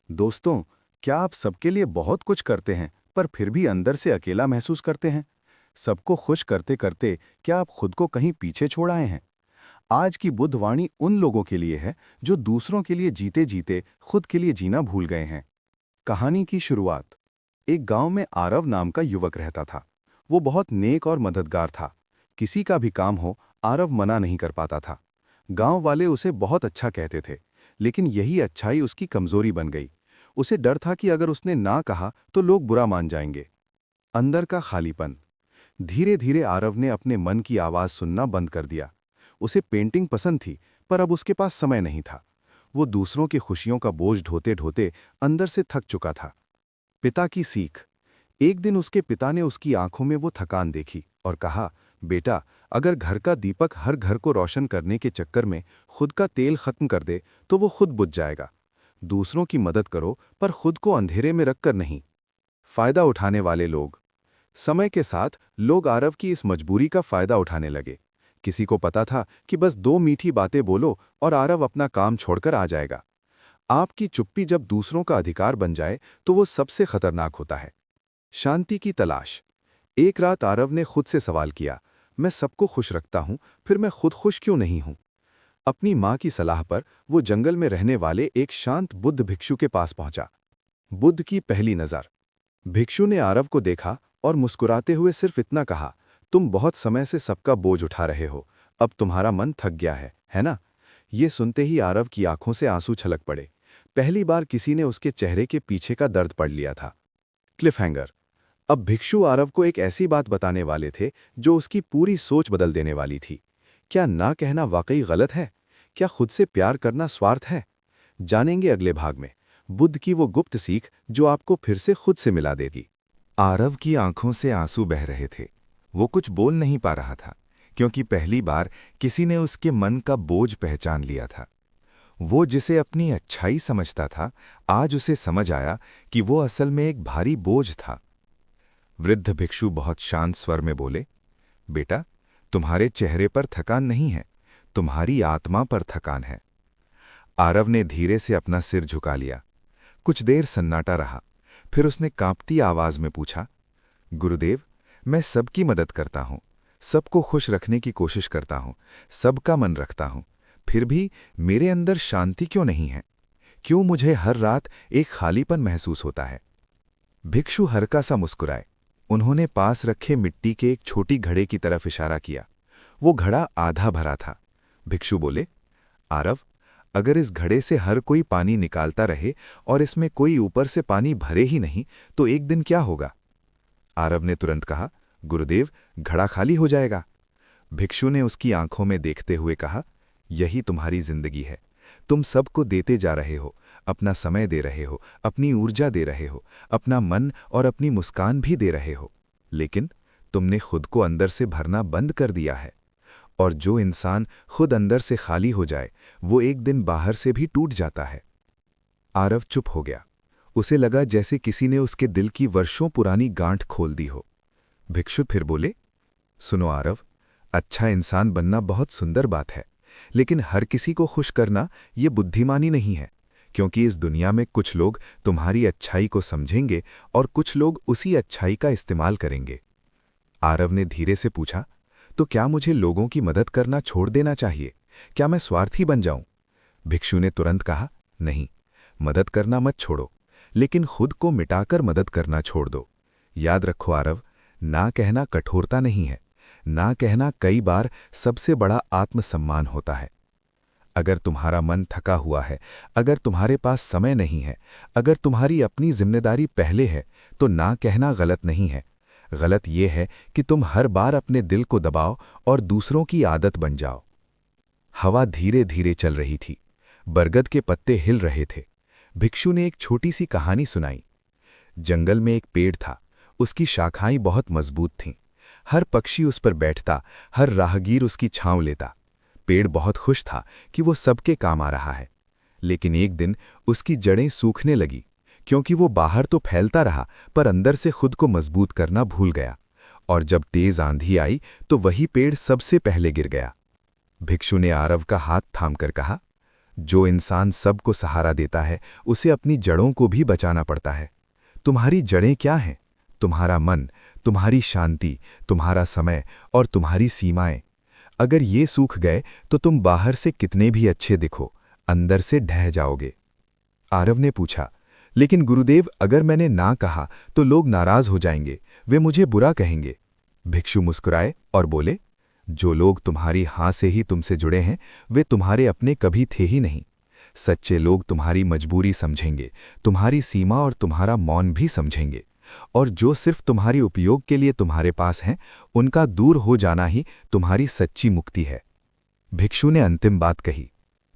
दोस्तों, क्या आप सबके लिए बहुत कुछ करते हैं पर फिर भी अंदर से अकेला महसूस करते हैं? सबको खुश करते करते क्या आप खुद को कहीं पीछे छोड़ आए हैं? आज की बुद्धवाणी उन लोगों के लिए है जो दूसरों के लिए जीते जीते खुद के लिए जीना भूल गए हैं। कहानी की शुरुआत। एक गांव में आरव नाम का युवक रहता था। वो बहुत नेक और मददगार था। किसी का भी काम हो, आरव मना नहीं कर पाता था। गांव वाले उसे बहुत अच्छा कहते थे, लेकिन यही अच्छाई उसकी कमजोरी बन गई। उसे डर था कि अगर उसने ना कहा तो लोग बुरा मान जाएंगे। अंदर का खालीपन। धीरे धीरे आरव ने अपने मन की आवाज सुनना बंद कर दिया। उसे पेंटिंग पसंद थी, पर अब उसके पास समय नहीं था। वो दूसरों की खुशियों का बोझ ढोते ढोते अंदर से थक चुका था। पिता की सीख। एक दिन उसके पिता ने उसकी आंखों में वो थकान देखी और कहा, बेटा, अगर घर का दीपक हर घर को रोशन करने के चक्कर में खुद का तेल खत्म कर दे तो वो खुद बुझ जाएगा। दूसरों की मदद करो, पर खुद को अंधेरे में रखकर नहीं। फायदा उठाने वाले लोग। समय के साथ लोग आरव की इस मजबूरी का फायदा उठाने लगे। किसी को पता था कि बस दो मीठी बातें बोलो और आरव अपना काम छोड़कर आ जाएगा। आपकी चुप्पी जब दूसरों का अधिकार बन जाए तो वो सबसे खतरनाक होता है। शांति की तलाश। एक रात आरव ने खुद से सवाल किया, मैं सबको खुश रखता हूं, फिर मैं खुद खुश क्यों नहीं हूं? अपनी मां की सलाह पर वो जंगल में रहने वाले एक शांत बुद्ध भिक्षु के पास पहुंचा। बुद्ध की पहली नज़र। भिक्षु ने आरव को देखा और मुस्कुराते हुए सिर्फ इतना कहा, तुम बहुत समय से सबका बोझ उठा रहे हो, अब तुम्हारा मन थक गया है ना? ये सुनते ही आरव की आंखों से आंसू छलक पड़े। पहली बार किसी ने उसके चेहरे के पीछे का दर्द पढ़ लिया था। क्लिफहैंगर। अब भिक्षु आरव को एक ऐसी बात बताने वाले थे जो उसकी पूरी सोच बदल देने वाली थी। क्या ना कहना वाकई गलत है? क्या खुद से प्यार करना स्वार्थ है? जानेंगे अगले भाग में बुद्ध की वो गुप्त सीख जो आपको फिर से खुद से मिला देगी। आरव की आंखों से आंसू बह रहे थे। वो कुछ बोल नहीं पा रहा था, क्योंकि पहली बार किसी ने उसके मन का बोझ पहचान लिया था। वो जिसे अपनी अच्छाई समझता था, आज उसे समझ आया कि वो असल में एक भारी बोझ था। वृद्ध भिक्षु बहुत शांत स्वर में बोले, बेटा, तुम्हारे चेहरे पर थकान नहीं है, तुम्हारी आत्मा पर थकान है। आरव ने धीरे से अपना सिर झुका लिया। कुछ देर सन्नाटा रहा। फिर उसने कांपती आवाज में पूछा, गुरुदेव, मैं सबकी मदद करता हूं, सबको खुश रखने की कोशिश करता हूं, सबका मन रखता हूं, फिर भी मेरे अंदर शांति क्यों नहीं है? क्यों मुझे हर रात एक खालीपन महसूस होता है? भिक्षु हल्का सा मुस्कुराए। उन्होंने पास रखे मिट्टी के एक छोटी घड़े की तरफ इशारा किया। वो घड़ा आधा भरा था। भिक्षु बोले, आरव, अगर इस घड़े से हर कोई पानी निकालता रहे और इसमें कोई ऊपर से पानी भरे ही नहीं, तो एक दिन क्या होगा? आरव ने तुरंत कहा, गुरुदेव, घड़ा खाली हो जाएगा। भिक्षु ने उसकी आंखों में देखते हुए कहा, यही तुम्हारी जिंदगी है। तुम सबको देते जा रहे हो, अपना समय दे रहे हो, अपनी ऊर्जा दे रहे हो, अपना मन और अपनी मुस्कान भी दे रहे हो, लेकिन तुमने खुद को अंदर से भरना बंद कर दिया है। और जो इंसान खुद अंदर से खाली हो जाए, वो एक दिन बाहर से भी टूट जाता है। आरव चुप हो गया। उसे लगा जैसे किसी ने उसके दिल की वर्षों पुरानी गांठ खोल दी हो। भिक्षु फिर बोले, सुनो आरव, अच्छा इंसान बनना बहुत सुंदर बात है, लेकिन हर किसी को खुश करना ये बुद्धिमानी नहीं है, क्योंकि इस दुनिया में कुछ लोग तुम्हारी अच्छाई को समझेंगे और कुछ लोग उसी अच्छाई का इस्तेमाल करेंगे। आरव ने धीरे से पूछा, तो क्या मुझे लोगों की मदद करना छोड़ देना चाहिए? क्या मैं स्वार्थी बन जाऊं? भिक्षु ने तुरंत कहा, नहीं, मदद करना मत छोड़ो, लेकिन खुद को मिटाकर मदद करना छोड़ दो। याद रखो आरव, ना कहना कठोरता नहीं है, ना कहना कई बार सबसे बड़ा आत्मसम्मान होता है। अगर तुम्हारा मन थका हुआ है, अगर तुम्हारे पास समय नहीं है, अगर तुम्हारी अपनी जिम्मेदारी पहले है, तो ना कहना गलत नहीं है। गलत यह है कि तुम हर बार अपने दिल को दबाओ और दूसरों की आदत बन जाओ। हवा धीरे धीरे चल रही थी। बरगद के पत्ते हिल रहे थे। भिक्षु ने एक छोटी सी कहानी सुनाई। जंगल में एक पेड़ था। उसकी शाखाएं बहुत मजबूत थीं। हर पक्षी उस पर बैठता, हर राहगीर उसकी छांव लेता। पेड़ बहुत खुश था कि वो सबके काम आ रहा है। लेकिन एक दिन उसकी जड़ें सूखने लगी, क्योंकि वो बाहर तो फैलता रहा पर अंदर से खुद को मजबूत करना भूल गया। और जब तेज आंधी आई तो वही पेड़ सबसे पहले गिर गया। भिक्षु ने आरव का हाथ थामकर कहा, जो इंसान सबको सहारा देता है उसे अपनी जड़ों को भी बचाना पड़ता है। तुम्हारी जड़ें क्या हैं? तुम्हारा मन, तुम्हारी शांति, तुम्हारा समय और तुम्हारी सीमाएं। अगर ये सूख गए तो तुम बाहर से कितने भी अच्छे दिखो, अंदर से ढह जाओगे। आरव ने पूछा, लेकिन गुरुदेव, अगर मैंने ना कहा तो लोग नाराज हो जाएंगे, वे मुझे बुरा कहेंगे। भिक्षु मुस्कुराए और बोले, जो लोग तुम्हारी हाँ से ही तुमसे जुड़े हैं वे तुम्हारे अपने कभी थे ही नहीं। सच्चे लोग तुम्हारी मजबूरी समझेंगे, तुम्हारी सीमा और तुम्हारा मौन भी समझेंगे, और जो सिर्फ तुम्हारी उपयोग के लिए तुम्हारे पास हैं उनका दूर हो जाना ही तुम्हारी सच्ची मुक्ति है। भिक्षु ने अंतिम बात कही,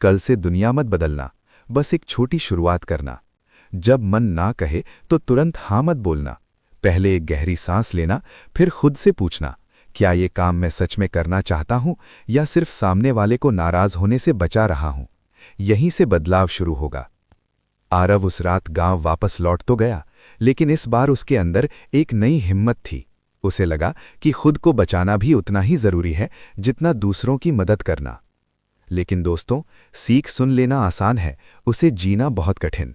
कल से दुनिया मत बदलना, बस एक छोटी शुरुआत करना। जब मन ना कहे तो तुरंत हाँ मत बोलना। पहले एक गहरी सांस लेना, फिर खुद से पूछना, क्या ये काम मैं सच में करना चाहता हूं या सिर्फ सामने वाले को नाराज होने से बचा रहा हूं। यहीं से बदलाव शुरू होगा। आरव उस रात गांव वापस लौट तो गया, लेकिन इस बार उसके अंदर एक नई हिम्मत थी। उसे लगा कि खुद को बचाना भी उतना ही जरूरी है जितना दूसरों की मदद करना। लेकिन दोस्तों, सीख सुन लेना आसान है, उसे जीना बहुत कठिन।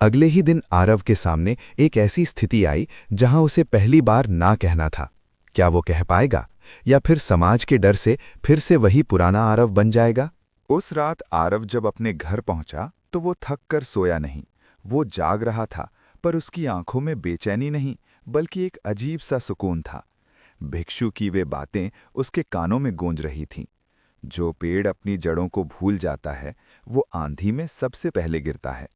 अगले ही दिन आरव के सामने एक ऐसी स्थिति आई जहां उसे पहली बार ना कहना था। क्या वो कह पाएगा, या फिर समाज के डर से फिर से वही पुराना आरव बन जाएगा? उस रात आरव जब अपने घर पहुंचा तो वो थक कर सोया नहीं। वो जाग रहा था, पर उसकी आंखों में बेचैनी नहीं बल्कि एक अजीब सा सुकून था। भिक्षु की वे बातें उसके कानों में गूंज रही थीं। जो पेड़ अपनी जड़ों को भूल जाता है वो आंधी में सबसे पहले गिरता है।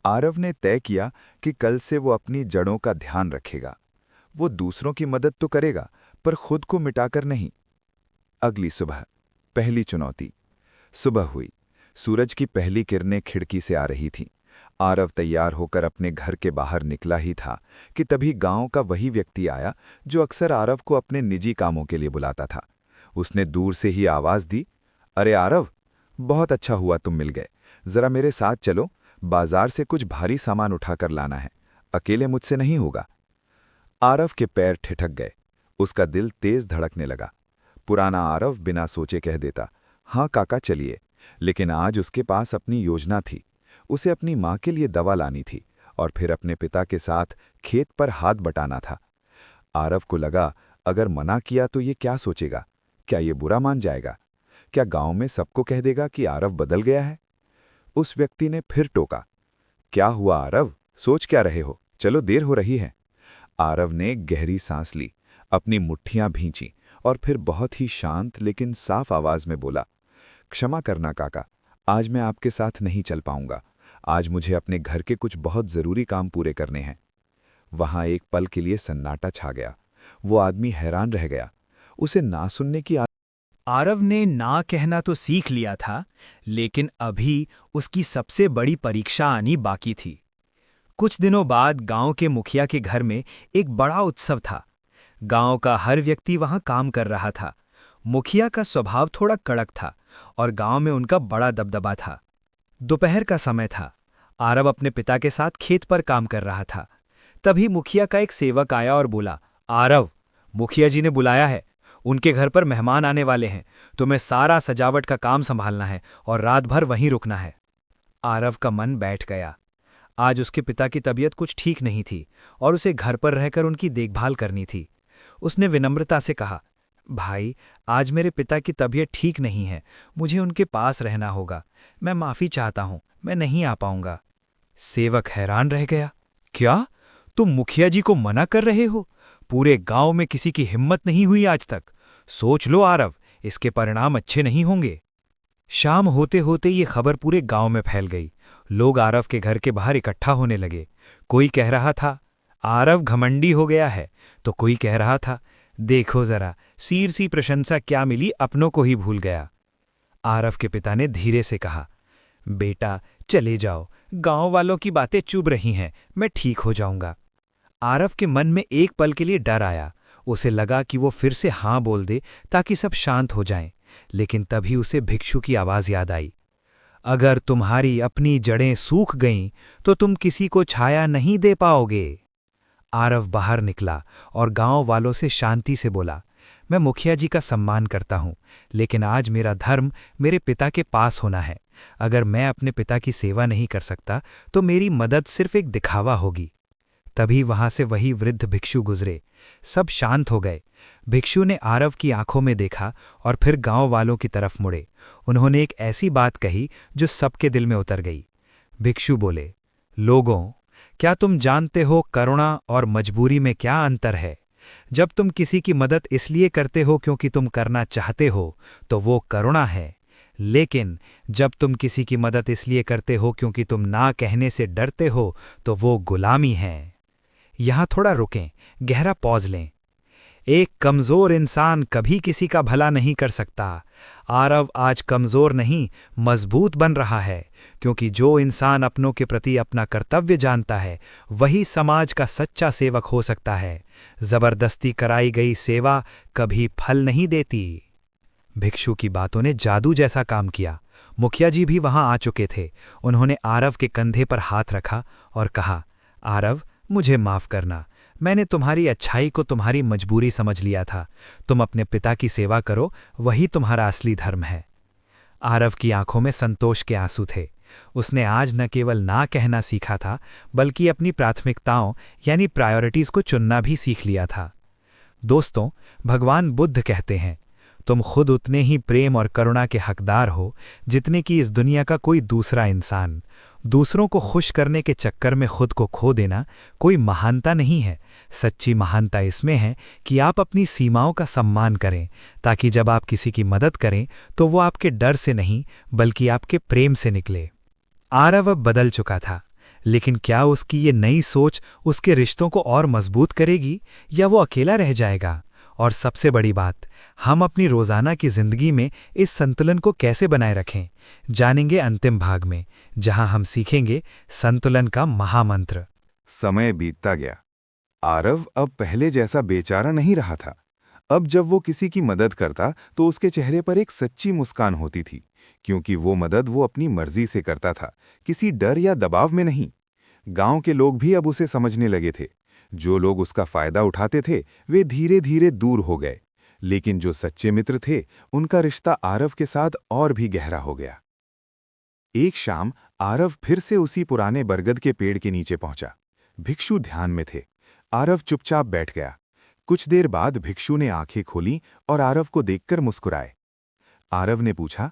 आरव ने तय किया कि कल से वो अपनी जड़ों का ध्यान रखेगा। वो दूसरों की मदद तो करेगा, पर खुद को मिटाकर नहीं। अगली सुबह, पहली चुनौती। सुबह हुई, सूरज की पहली किरणें खिड़की से आ रही थीं। आरव तैयार होकर अपने घर के बाहर निकला ही था कि तभी गांव का वही व्यक्ति आया जो अक्सर आरव को अपने निजी कामों के लिए बुलाता था। उसने दूर से ही आवाज दी, अरे आरव, बहुत अच्छा हुआ तुम मिल गए। जरा मेरे साथ चलो, बाजार से कुछ भारी सामान उठाकर लाना है। अकेले मुझसे नहीं होगा। आरव के पैर ठिठक गए, उसका दिल तेज धड़कने लगा। पुराना आरव बिना सोचे कह देता, हाँ काका चलिए, लेकिन आज उसके पास अपनी योजना थी। उसे अपनी माँ के लिए दवा लानी थी और फिर अपने पिता के साथ खेत पर हाथ बटाना था। आरव को लगा, अगर मना किया तो ये क्या सोचेगा? क्या ये बुरा मान जाएगा? क्या गांव में सबको कह देगा कि आरव बदल गया है? उस व्यक्ति ने फिर टोका, क्या हुआ आरव, सोच क्या रहे हो? चलो, देर हो रही है। आरव ने गहरी सांस ली, अपनी मुट्ठियां भींची और फिर बहुत ही शांत लेकिन साफ आवाज में बोला, क्षमा करना काका, आज मैं आपके साथ नहीं चल पाऊंगा। आज मुझे अपने घर के कुछ बहुत जरूरी काम पूरे करने हैं। वहां एक पल के लिए सन्नाटा छा गया। वो आदमी हैरान रह गया। उसे ना सुनने की आरव ने ना कहना तो सीख लिया था, लेकिन अभी उसकी सबसे बड़ी परीक्षा आनी बाकी थी। कुछ दिनों बाद गांव के मुखिया के घर में एक बड़ा उत्सव था। गांव का हर व्यक्ति वहां काम कर रहा था। मुखिया का स्वभाव थोड़ा कड़क था और गांव में उनका बड़ा दबदबा था। दोपहर का समय था। आरव अपने पिता के साथ खेत पर काम कर रहा था। तभी मुखिया का एक सेवक आया और बोला, आरव, मुखिया जी ने बुलाया है। उनके घर पर मेहमान आने वाले हैं। तुम्हें सारा सजावट का काम संभालना है और रात भर वहीं रुकना है। आरव का मन बैठ गया। आज उसके पिता की तबीयत कुछ ठीक नहीं थी और उसे घर पर रहकर उनकी देखभाल करनी थी। उसने विनम्रता से कहा, भाई, आज मेरे पिता की तबीयत ठीक नहीं है, मुझे उनके पास रहना होगा। मैं माफ़ी चाहता हूँ, मैं नहीं आ पाऊंगा। सेवक हैरान रह गया, क्या तुम मुखिया जी को मना कर रहे हो? पूरे गांव में किसी की हिम्मत नहीं हुई आज तक। सोच लो आरव, इसके परिणाम अच्छे नहीं होंगे। शाम होते होते ये खबर पूरे गांव में फैल गई। लोग आरव के घर के बाहर इकट्ठा होने लगे। कोई कह रहा था, आरव घमंडी हो गया है, तो कोई कह रहा था, देखो जरा, सीर सी प्रशंसा क्या मिली, अपनों को ही भूल गया। आरव के पिता ने धीरे से कहा, बेटा चले जाओ, गांव वालों की बातें चुभ रही हैं, मैं ठीक हो जाऊंगा। आरव के मन में एक पल के लिए डर आया। उसे लगा कि वो फिर से हाँ बोल दे ताकि सब शांत हो जाएं, लेकिन तभी उसे भिक्षु की आवाज याद आई, अगर तुम्हारी अपनी जड़ें सूख गईं तो तुम किसी को छाया नहीं दे पाओगे। आरव बाहर निकला और गांव वालों से शांति से बोला, मैं मुखिया जी का सम्मान करता हूं, लेकिन आज मेरा धर्म मेरे पिता के पास होना है। अगर मैं अपने पिता की सेवा नहीं कर सकता तो मेरी मदद सिर्फ एक दिखावा होगी। तभी वहां से वही वृद्ध भिक्षु गुजरे। सब शांत हो गए। भिक्षु ने आरव की आंखों में देखा और फिर गांव वालों की तरफ मुड़े। उन्होंने एक ऐसी बात कही जो सबके दिल में उतर गई। भिक्षु बोले, लोगों, क्या तुम जानते हो करुणा और मजबूरी में क्या अंतर है? जब तुम किसी की मदद इसलिए करते हो क्योंकि तुम करना चाहते हो तो वो करुणा है, लेकिन जब तुम किसी की मदद इसलिए करते हो क्योंकि तुम ना कहने से डरते हो तो वो गुलामी है। यहां थोड़ा रुकें, गहरा पॉज लें। एक कमजोर इंसान कभी किसी का भला नहीं कर सकता। आरव आज कमजोर नहीं, मजबूत बन रहा है, क्योंकि जो इंसान अपनों के प्रति अपना कर्तव्य जानता है वही समाज का सच्चा सेवक हो सकता है। जबरदस्ती कराई गई सेवा कभी फल नहीं देती। भिक्षु की बातों ने जादू जैसा काम किया। मुखिया जी भी वहां आ चुके थे। उन्होंने आरव के कंधे पर हाथ रखा और कहा, आरव, मुझे माफ करना। मैंने तुम्हारी अच्छाई को तुम्हारी मजबूरी समझ लिया था। तुम अपने पिता की सेवा करो, वही तुम्हारा असली धर्म है। आरव की आंखों में संतोष के आंसू थे। उसने आज न केवल ना कहना सीखा था, बल्कि अपनी प्राथमिकताओं यानी प्रायोरिटीज को चुनना भी सीख लिया था। दोस्तों, भगवान बुद्ध कहते हैं, तुम खुद उतने ही प्रेम और करुणा के हकदार हो जितने कि इस दुनिया का कोई दूसरा इंसान। दूसरों को खुश करने के चक्कर में खुद को खो देना कोई महानता नहीं है। सच्ची महानता इसमें है कि आप अपनी सीमाओं का सम्मान करें, ताकि जब आप किसी की मदद करें तो वो आपके डर से नहीं बल्कि आपके प्रेम से निकले। आरव अब बदल चुका था, लेकिन क्या उसकी ये नई सोच उसके रिश्तों को और मजबूत करेगी या वो अकेला रह जाएगा? और सबसे बड़ी बात, हम अपनी रोजाना की जिंदगी में इस संतुलन को कैसे बनाए रखें, जानेंगे अंतिम भाग में, जहां हम सीखेंगे संतुलन का महामंत्र। समय बीतता गया। आरव अब पहले जैसा बेचारा नहीं रहा था। अब जब वो किसी की मदद करता तो उसके चेहरे पर एक सच्ची मुस्कान होती थी, क्योंकि वो मदद वो अपनी मर्जी से करता था, किसी डर या दबाव में नहीं। गांव के लोग भी अब उसे समझने लगे थे। जो लोग उसका फायदा उठाते थे वे धीरे धीरे दूर हो गए, लेकिन जो सच्चे मित्र थे उनका रिश्ता आरव के साथ और भी गहरा हो गया। एक शाम आरव फिर से उसी पुराने बरगद के पेड़ के नीचे पहुंचा। भिक्षु ध्यान में थे। आरव चुपचाप बैठ गया। कुछ देर बाद भिक्षु ने आंखें खोली और आरव को देखकर मुस्कुराए। आरव ने पूछा,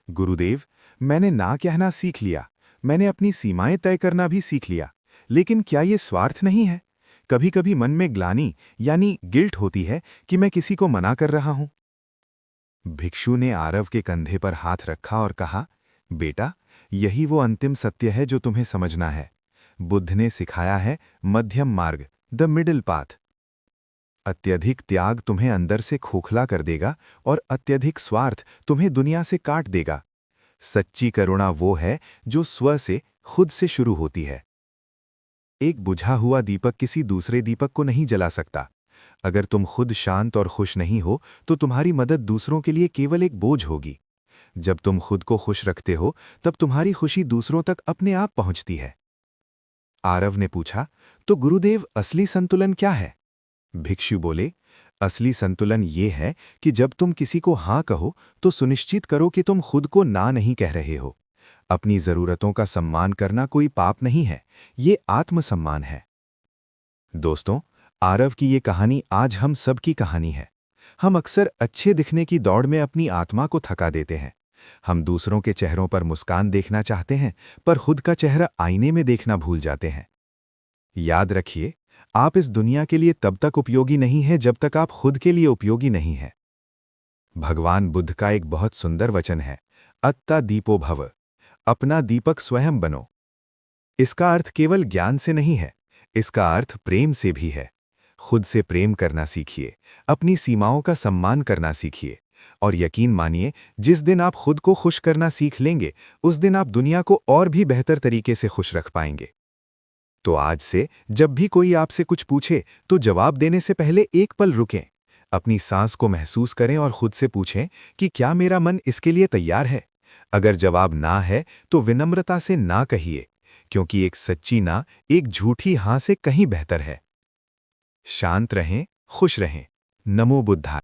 गुरुदेव, मैंने ना कहना सीख लिया, मैंने अपनी सीमाएं तय करना भी सीख लिया, लेकिन क्या ये स्वार्थ नहीं है? कभी कभी मन में ग्लानि यानी गिल्ट होती है कि मैं किसी को मना कर रहा हूं। भिक्षु ने आरव के कंधे पर हाथ रखा और कहा, बेटा, यही वो अंतिम सत्य है जो तुम्हें समझना है। बुद्ध ने सिखाया है मध्यम मार्ग, द मिडिल पाथ। अत्यधिक त्याग तुम्हें अंदर से खोखला कर देगा और अत्यधिक स्वार्थ तुम्हें दुनिया से काट देगा। सच्ची करुणा वो है जो स्व से, खुद से शुरू होती है। एक बुझा हुआ दीपक किसी दूसरे दीपक को नहीं जला सकता। अगर तुम खुद शांत और खुश नहीं हो तो तुम्हारी मदद दूसरों के लिए केवल एक बोझ होगी। जब तुम खुद को खुश रखते हो तब तुम्हारी खुशी दूसरों तक अपने आप पहुंचती है। आरव ने पूछा, तो गुरुदेव, असली संतुलन क्या है? भिक्षु बोले, असली संतुलन ये है कि जब तुम किसी को हां कहो तो सुनिश्चित करो कि तुम खुद को ना नहीं कह रहे हो। अपनी जरूरतों का सम्मान करना कोई पाप नहीं है, ये आत्मसम्मान है। दोस्तों, आरव की ये कहानी आज हम सब की कहानी है। हम अक्सर अच्छे दिखने की दौड़ में अपनी आत्मा को थका देते हैं। हम दूसरों के चेहरों पर मुस्कान देखना चाहते हैं, पर खुद का चेहरा आईने में देखना भूल जाते हैं। याद रखिए, आप इस दुनिया के लिए तब तक उपयोगी नहीं हैं जब तक आप खुद के लिए उपयोगी नहीं हैं। भगवान बुद्ध का एक बहुत सुंदर वचन है, अत्ता दीपो भव, अपना दीपक स्वयं बनो। इसका अर्थ केवल ज्ञान से नहीं है, इसका अर्थ प्रेम से भी है। खुद से प्रेम करना सीखिए, अपनी सीमाओं का सम्मान करना सीखिए, और यकीन मानिए, जिस दिन आप खुद को खुश करना सीख लेंगे, उस दिन आप दुनिया को और भी बेहतर तरीके से खुश रख पाएंगे। तो आज से जब भी कोई आपसे कुछ पूछे तो जवाब देने से पहले एक पल रुकें, अपनी सांस को महसूस करें और खुद से पूछें कि क्या मेरा मन इसके लिए तैयार है। अगर जवाब ना है तो विनम्रता से ना कहिए, क्योंकि एक सच्ची ना एक झूठी हां से कहीं बेहतर है। शांत रहें, खुश रहें। नमो बुद्धाय।